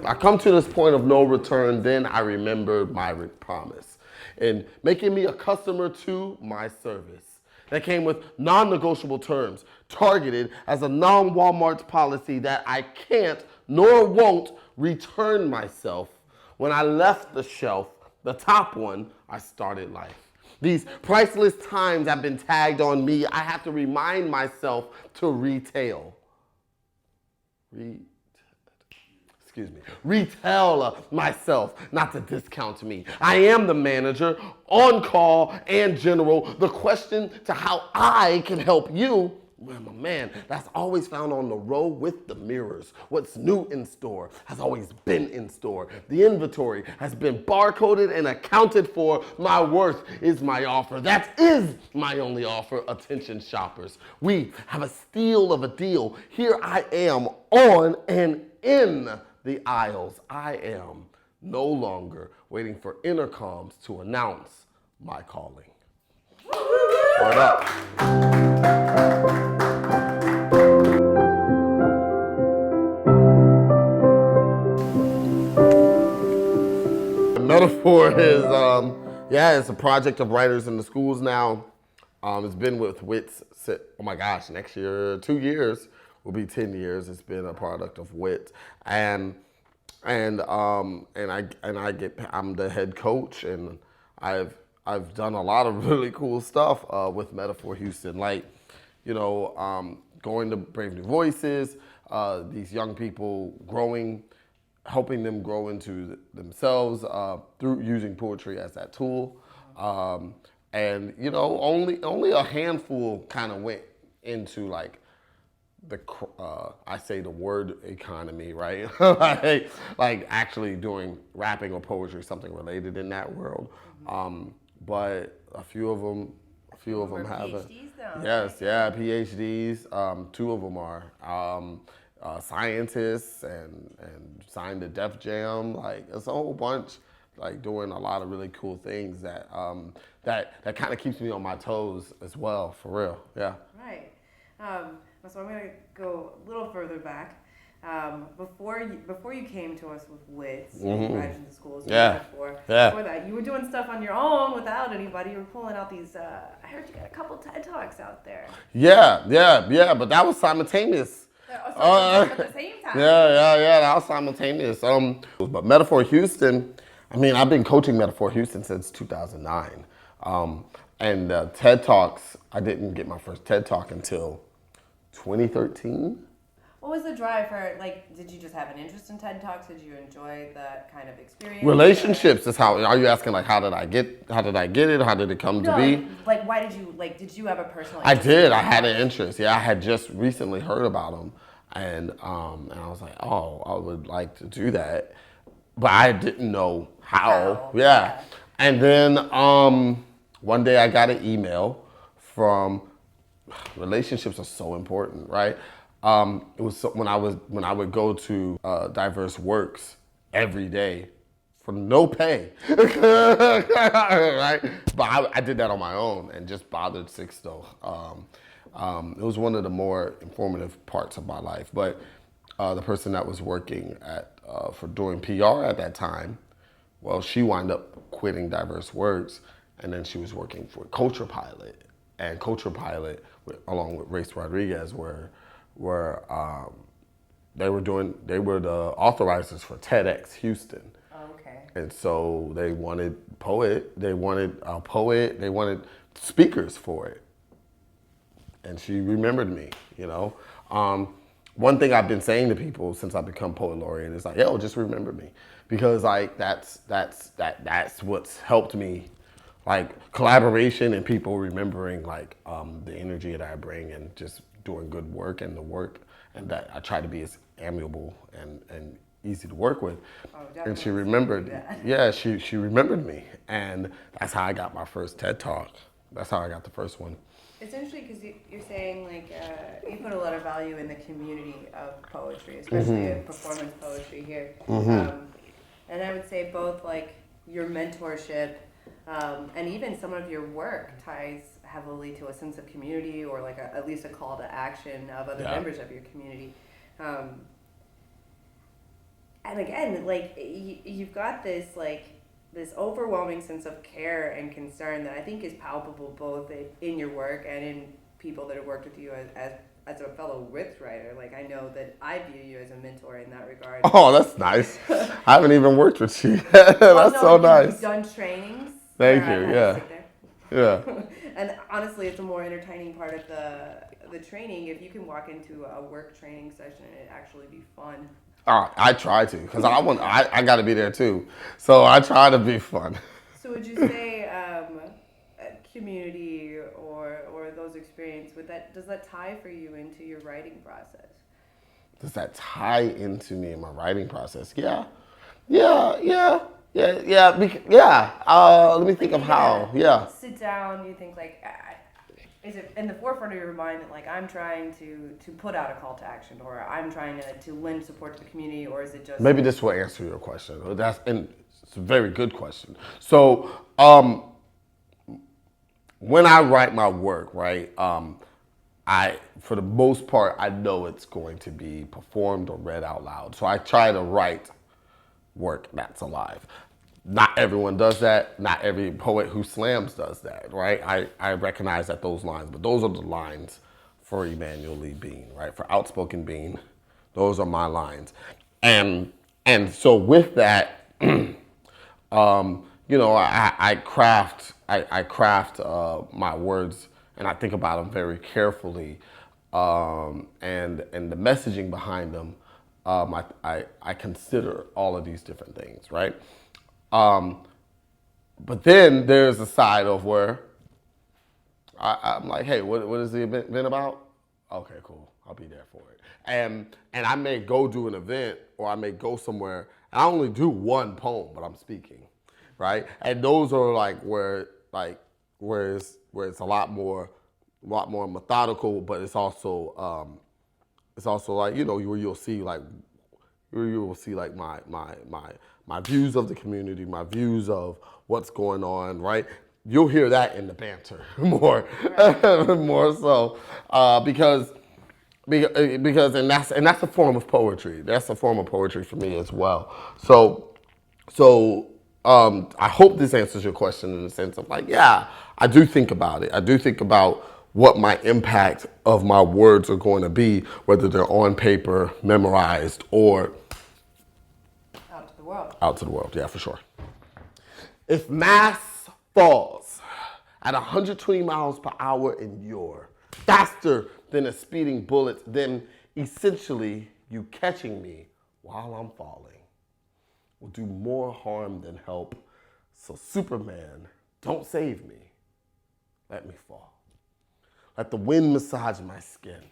I come to this point of no return, then I remember my promise and making me a customer to my service. That came with non-negotiable terms, targeted as a non-Walmart policy that I can't nor won't return myself. When I left the shelf, the top one, I started life. These priceless times have been tagged on me. I have to remind myself to retail myself, not to discount me. I am the manager, on call, and general. The question to how I can help you, well, my man, that's always found on the row with the mirrors. What's new in store has always been in store. The inventory has been barcoded and accounted for. My worth is my offer. That is my only offer, attention shoppers. We have a steal of a deal. Here I am on and in the aisles. I am no longer waiting for intercoms to announce my calling. Word up. Metaphor is, it's a project of writers in the schools now. It's been with WITS, oh my gosh, next year, 2 years will be 10 years. It's been a product of WITS, I'm the head coach, and I've done a lot of really cool stuff with Metaphor Houston, like, going to Brave New Voices, these young people growing, helping them grow into themselves through using poetry as that tool. Only a handful kind of went into like I say the word economy, right? like actually doing rapping or poetry, something related in that world. But a few of them have PhDs. 2 of them are scientists and signed to Def Jam. Like, it's a whole bunch, like, doing a lot of really cool things that that kind of keeps me on my toes as well, for real. Yeah. Right. So I'm gonna go a little further back. Before you came to us with WITS, you graduated the schools. Before that, you were doing stuff on your own without anybody. You were pulling out these. I heard you got a couple TED Talks out there. Yeah. But that was simultaneous. At the same time. That was simultaneous. But Metaphor Houston, I mean, I've been coaching Metaphor Houston since 2009. And TED Talks, I didn't get my first TED Talk until 2013. What was the drive for, like, did you just have an interest in TED Talks? Did you enjoy that kind of experience? Relationships is how, are you asking, like, how did I get it? How did it come to be? Like, why did you have a personal interest? I did. I had an interest. Yeah, I had just recently heard about them. And I was like, oh, I would like to do that. But I didn't know how. Yeah. And then one day I got an email from, relationships are so important, right? It was when I would go to Diverse Works every day for no pay, right? But I did that on my own and just bothered Sixto. It was one of the more informative parts of my life. But the person that was working for doing PR at that time, well, she wound up quitting Diverse Works, and then she was working for Culture Pilot. And Culture Pilot, along with Race Rodriguez, they were the authorizers for TEDx Houston. Oh, okay. And so they wanted they wanted speakers for it. And she remembered me, One thing I've been saying to people since I've become Poet Laureate is like, yo, just remember me. Because like that's what's helped me, like collaboration and people remembering like the energy that I bring and just doing good work and the work, and that I try to be as amiable and easy to work with. Oh, and she remembered, she remembered me. And that's how I got my first TED Talk. That's how I got the first one. It's interesting because you're saying like you put a lot of value in the community of poetry, especially in performance poetry here. And I would say both like your mentorship and even some of your work ties heavily to a sense of community or like at least a call to action of other members of your community. and again, like you've got this this overwhelming sense of care and concern that I think is palpable both in your work and in people that have worked with you as a fellow width writer. Like I know that I view you as a mentor in that regard. Oh, that's nice. I haven't even worked with you. Well, That's no, so nice. You've done trainings. Thank where you. I've had Yeah. to sit there. Yeah. And honestly, it's a more entertaining part of the training. If you can walk into a work training session and it actually be fun. I try to, because I got to be there too. So I try to be fun. So would you say community or those experiences, does that tie for you into your writing process? Does that tie into me in my writing process? Yeah. Yeah. Let me think of how. Yeah. Sit down, you think like, is it in the forefront of your mind that like I'm trying to put out a call to action, or I'm trying to lend support to the community, or is it just Maybe this will answer your question. And it's a very good question. So, when I write my work, right, for the most part, I know it's going to be performed or read out loud. So I try to write work that's alive. Not everyone does that. Not every poet who slams does that, right? I recognize that those lines, but those are the lines for Emanuelee Bean, right? For Outspoken Bean, those are my lines. And so with that, I craft my words, and I think about them very carefully, and the messaging behind them. I consider all of these different things, right? But then there's a side of where I'm like, hey, what is the event about? Okay, cool. I'll be there for it. And I may go do an event, or I may go somewhere, and I only do one poem, but I'm speaking, right? And those are like where it's a lot more methodical, but it's also like, where you'll see like my views of the community, my views of what's going on, right? You'll hear that in the banter more, more so, because that's a form of poetry. That's a form of poetry for me as well. So I hope this answers your question in the sense of like, yeah, I do think about it. I do think about what my impact of my words are going to be, whether they're on paper, memorized, or out to the world. Out to the world, yeah, for sure. If mass falls at 120 miles per hour and you're faster than a speeding bullet, then essentially you catching me while I'm falling will do more harm than help. So Superman, don't save me. Let me fall. Let the wind massage my skin.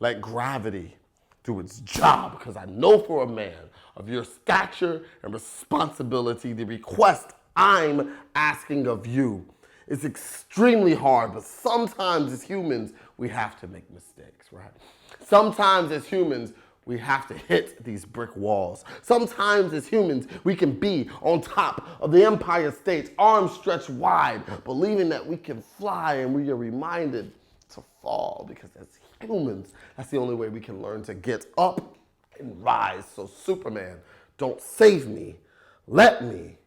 Let gravity do its job, because I know for a man of your stature and responsibility, the request I'm asking of you is extremely hard, but sometimes as humans, we have to make mistakes, right? Sometimes as humans, we have to hit these brick walls. Sometimes as humans, we can be on top of the Empire State, arms stretched wide, believing that we can fly, and we are reminded to fall, because as humans, that's the only way we can learn to get up and rise. So Superman, don't save me, let me.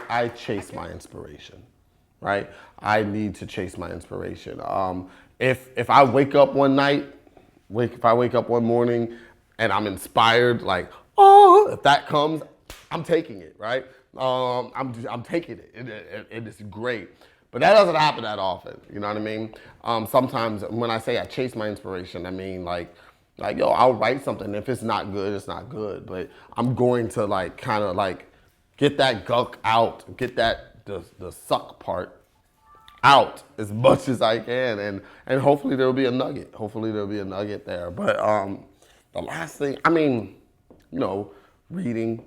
I chase my inspiration, right? I need to chase my inspiration. If I wake up one night, if I wake up one morning and I'm inspired, like, oh, if that comes, I'm taking it, right? I'm taking it. It is great. But that doesn't happen that often, you know what I mean? Sometimes when I say I chase my inspiration, I mean like, yo, I'll write something. If it's not good, it's not good. But I'm going to like kind of like get that gunk out, get that the suck part out as much as I can, and hopefully there'll be a nugget. Hopefully there'll be a nugget there. But the last thing, I mean, reading,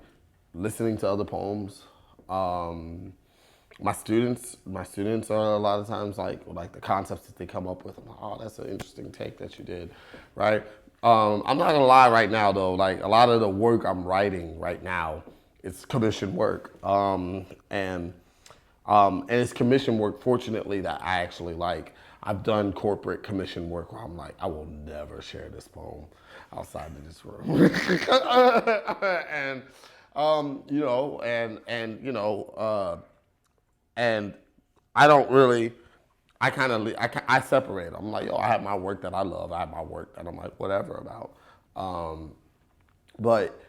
listening to other poems. My students are a lot of times like the concepts that they come up with. I'm like, oh, that's an interesting take that you did, right? I'm not gonna lie right now though, like a lot of the work I'm writing right now, it's commission work, and And it's commission work, fortunately, that I actually like. I've done corporate commission work where I'm like, I will never share this poem outside of this room. And, and I don't really, I separate. I'm like, yo, I have my work that I love. I have my work that I'm like, whatever about. But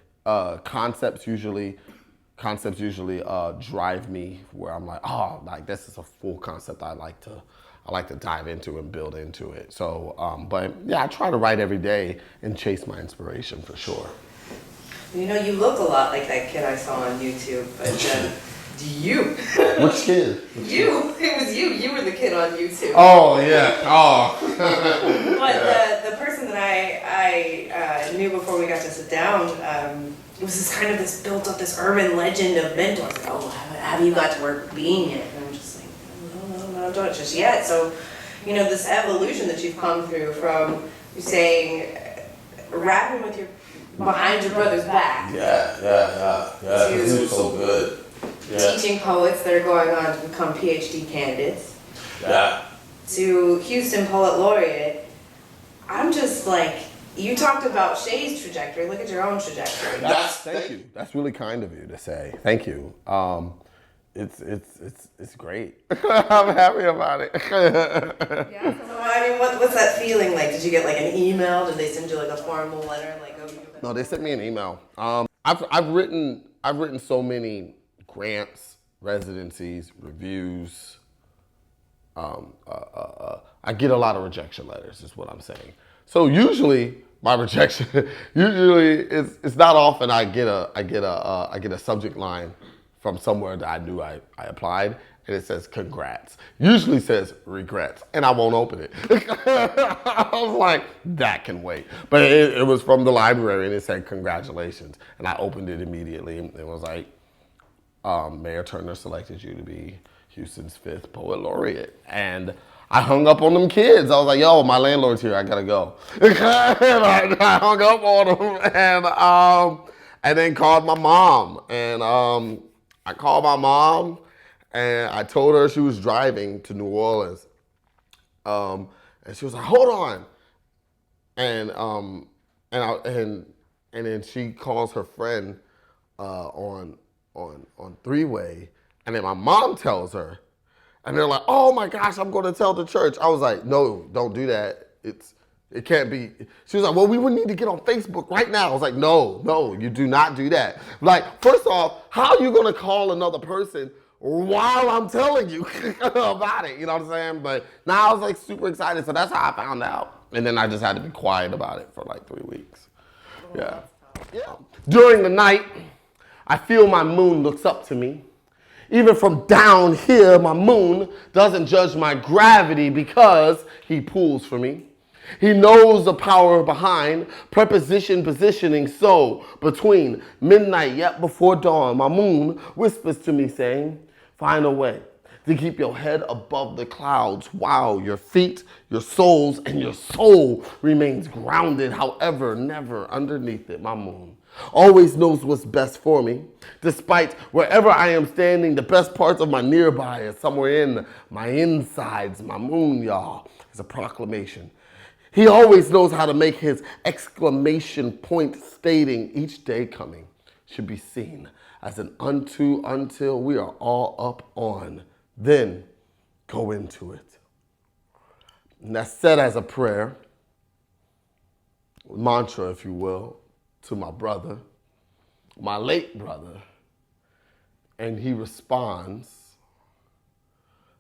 concepts usually drive me where I'm like, oh, like this is a full concept I like to dive into and build into it. So, but yeah, I try to write every day and chase my inspiration for sure. You know, you look a lot like that kid I saw on YouTube, but you. Which kid? You. It was you. You were the kid on YouTube. Oh, yeah. Oh. But the person that I knew before we got to sit down, it was this kind of built up this urban legend of mentors. Like, oh, have you got to work with Bean yet? And I'm just like, no, I don't just yet. So, you know, this evolution that you've come through from you saying, rapping with your behind your brother's back. Yeah. This is so good. Yeah. Teaching poets that are going on to become PhD candidates. Yeah. To Houston Poet Laureate. I'm just like, you talked about Shay's trajectory. Look at your own trajectory. Thank you. That's really kind of you to say. Thank you. It's great. I'm happy about it. Yeah. So I mean, what's that feeling like? Did you get like an email? Did they send you like a formal letter? Like, oh, no, they sent me an email. I've written so many grants, residencies, reviews. I get a lot of rejection letters, is what I'm saying. So usually my rejection, it's not often I get a subject line from somewhere that I knew I applied, and it says congrats. Usually says regrets, and I won't open it. I was like, that can wait. But it was from the library, and it said congratulations, and I opened it immediately, and it was like, Mayor Turner selected you to be Houston's 5th Poet Laureate. And I hung up on them kids. I was like, yo, my landlord's here, I gotta go. And I hung up on them and then called my mom. And I called my mom and I told her she was driving to New Orleans. And she was like, hold on. And then she calls her friend on three-way, and then my mom tells her, and they're like, oh my gosh, I'm going to tell the church. I was like, no, don't do that. It can't be. She was like, well, we would need to get on Facebook right now. I was like, no, you do not do that. Like, first off, how are you going to call another person while I'm telling you about it? You know what I'm saying? But now I was like super excited. So that's how I found out. And then I just had to be quiet about it for like 3 weeks. Yeah. During the night, I feel my moon looks up to me. Even from down here, my moon doesn't judge my gravity because he pulls for me. He knows the power behind preposition positioning. So between midnight yet before dawn, my moon whispers to me saying, find a way to keep your head above the clouds while your feet, your souls, and your soul remains grounded. However, never underneath it, my moon always knows what's best for me. Despite wherever I am standing, the best parts of my nearby is somewhere in my insides. My moon, y'all, is a proclamation. He always knows how to make his exclamation point stating each day coming should be seen as an unto until we are all up on. Then go into it. And that's said as a prayer, mantra, if you will, to my brother, my late brother, and he responds,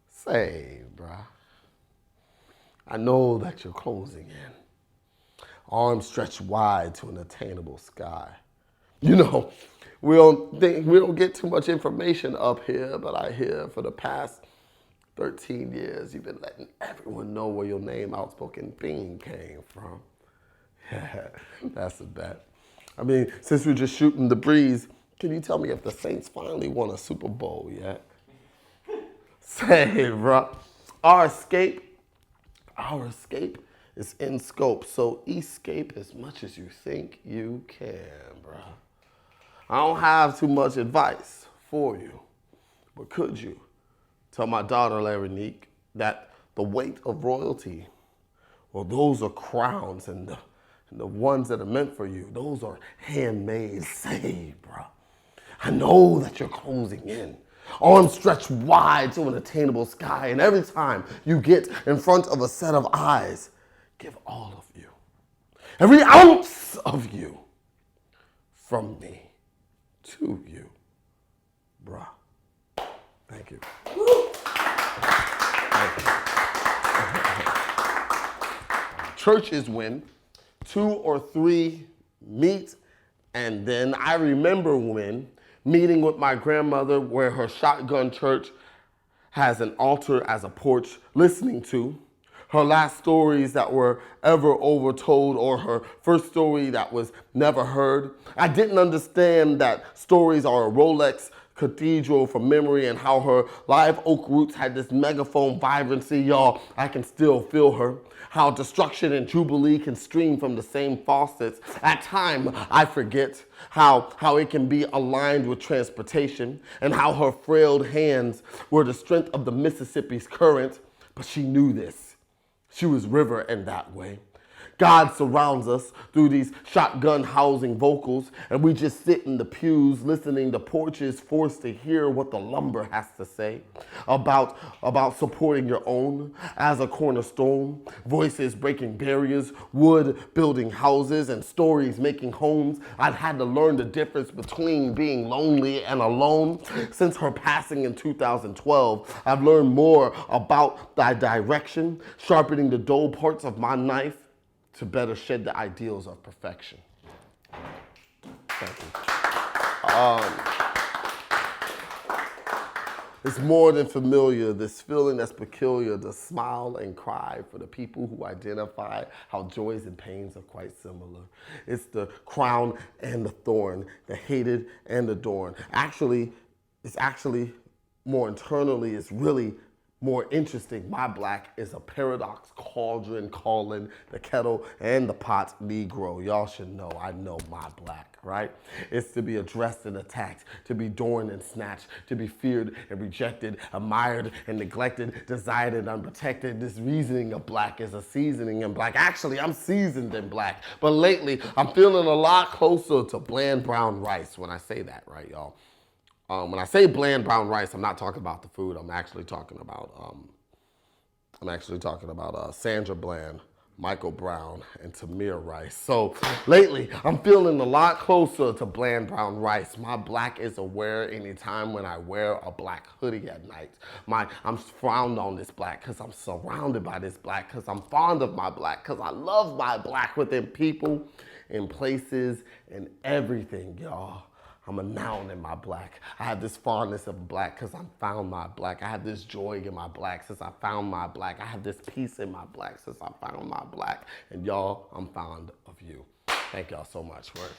say, bruh, I know that you're closing in, arms stretched wide to an attainable sky. You know, we don't get too much information up here, but I hear for the past 13 years, you've been letting everyone know where your name, Outspoken Bean, came from. Yeah, that's a bet. I mean, since we're just shooting the breeze, can you tell me if the Saints finally won a Super Bowl yet? Say, bro, our escape is in scope, so escape as much as you think you can, bro. I don't have too much advice for you, but could you Tell my daughter, Larinique, that the weight of royalty, well, those are crowns, and the ones that are meant for you, those are handmade. Say, bro, I know that you're closing in. Arms stretched wide to an attainable sky, and every time you get in front of a set of eyes, give all of you, every ounce of you, from me to you, bruh. Thank you. Church is when 2 or 3 meet, and then I remember when meeting with my grandmother where her shotgun church has an altar as a porch, listening to her last stories that were ever overtold or her first story that was never heard. I didn't understand that stories are a Rolex cathedral for memory and how her live oak roots had this megaphone vibrancy. Y'all, I can still feel her. How destruction and jubilee can stream from the same faucets. At times, I forget how it can be aligned with transportation and how her frail hands were the strength of the Mississippi's current. But she knew this. She was river in that way. God surrounds us through these shotgun housing vocals, and we just sit in the pews listening to porches, forced to hear what the lumber has to say about supporting your own as a cornerstone, voices breaking barriers, wood building houses, and stories making homes. I've had to learn the difference between being lonely and alone. Since her passing in 2012, I've learned more about thy direction, sharpening the dull parts of my knife to better shed the ideals of perfection. Thank you. It's more than familiar, this feeling that's peculiar, to smile and cry for the people who identify how joys and pains are quite similar. It's the crown and the thorn, the hated and adorned. It's actually more internally, it's really more interesting. My black is a paradox cauldron calling the kettle and the pot Negro. Y'all should know, I know my black, right? It's to be addressed and attacked, to be adorned and snatched, to be feared and rejected, admired and neglected, desired and unprotected. This reasoning of black is a seasoning in black. Actually, I'm seasoned in black, but lately I'm feeling a lot closer to bland brown rice when I say that, right, y'all? When I say bland brown rice, I'm not talking about the food. I'm actually talking about Sandra Bland, Michael Brown, and Tamir Rice. So lately, I'm feeling a lot closer to bland brown rice. My black is aware anytime when I wear a black hoodie at night. I'm frowned on this black because I'm surrounded by this black, because I'm fond of my black, because I love my black within people, in places, and everything, y'all. I'm a noun in my black. I have this fondness of black because I found my black. I have this joy in my black since I found my black. I have this peace in my black since I found my black. And y'all, I'm fond of you. Thank y'all so much. Word.